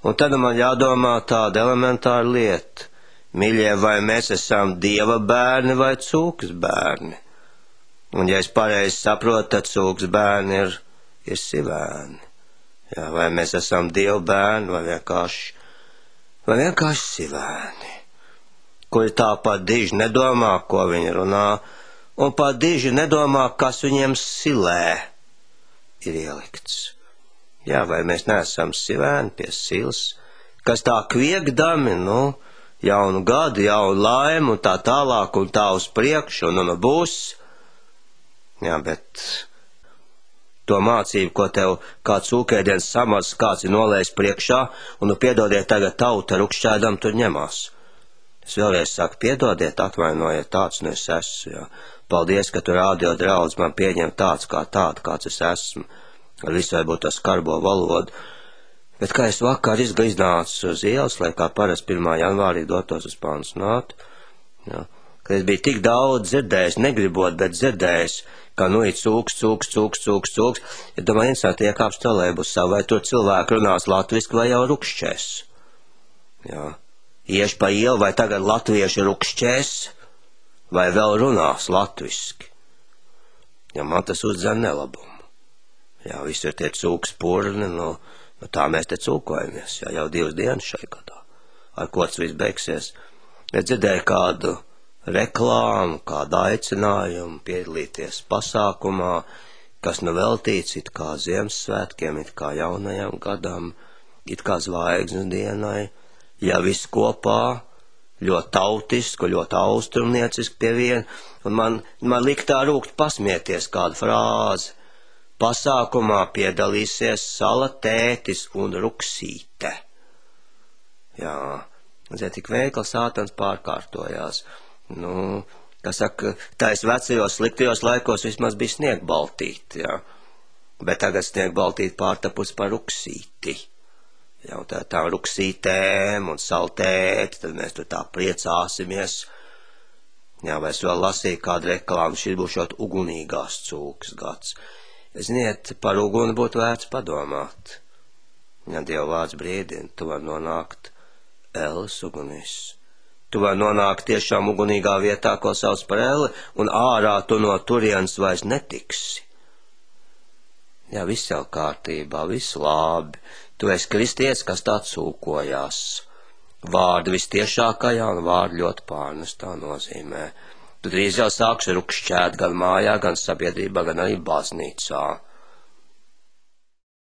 Un tad man jādomā tāda elementāra lieta. Mīļie, vai mēs esam Dieva bērni vai cūkas bērni? Un, ja es pareizi saprotu, tad cūkas bērni ir sivēni. Jā, vai mēs esam Dieva bērni vai vienkārši sivēni, kuri tāpat diži nedomā, ko viņi runā, un pat diži nedomā, kas viņiem silē ir ielikts. Jā, vai mēs neesam sivēni pie silas, kas tā kviekdami, jaunu gadu, jaunu laimu un tā tālāk un tā uz priekšu un būs. Jā, bet to mācību, ko tev kāds cūkēdienas samazs, kāds ir nolējis priekšā, un piedodiet tagad tauta rukšķēdam tur ņemās. Es vēlreiz saku, piedodiet, atvainojiet, tāds es esmu. Jā. Paldies, ka tu rādio draudz man pieņem tāds, kāds es esmu. Ar visu varbūt to skarbo valodu. Bet kā es vakar iznācu uz ielas, lai kā parasti 1. janvārī dotos uz pansionātu, kad es biju tik daudz dzirdējis, negribot, bet dzirdējis, kā ir cūks. Ja domāju, interesanti, iekāps trolejbusā, vai tur cilvēki runās latviski vai jau rukšķēs. Jā. Iešu pa ielu, vai tagad latvieši rukšķēs, vai vēl runās latviski. Ja man tas uzdzen nelabumu. Jā, visi ir tie cūks purni, tā mēs te cūkojamies, jau 2 dienas šai gadā. Ar ko tas viss beigsies? Es dzirdēju kādu reklāmu, kādu aicinājumu piedalīties pasākumā, kas veltīts it kā Ziemassvētkiem, it kā jaunajam gadam, it kā zvaigznes dienai, ja viss kopā, ļoti tautisku, ļoti austrumniecisku pie viena, un man liktā rūkt pasmieties kādu frāzi. Pasākumā piedalīsies Sala tētis un Ruksīte. Jā, tik veikli sātans pārkārtojās. Kas saka, tais vecajos sliktajos laikos vismaz bija sniegbaltīti, jā. Bet tagad sniegbaltīti pārtapus par Ruksīti. Jā, tā Ruksītēm un Saltēti, tad mēs tur tā priecāsimies. Jā, vai es vēl lasīju kādu reklāmu, šis būs šot ugunīgās cūkas gads. Ziniet, par uguni būtu vērts padomāt. Ja Dieva vārds brīdina, tu vari nonākt Elles ugunīs. Tu vari nonākt tiešām ugunīgā vietā, ko sauc par Elli, un ārā tu no turienes vairs netiksi. Jā, viss jau kārtībā, viss labi. Tu esi kristietis, kas tā cūkojās. Vārdi vistiešākajā un vārdi ļoti pārnestā nozīmē. Tu drīz jau sāksi rukšķēt gan mājā, gan sabiedrībā, gan arī baznīcā.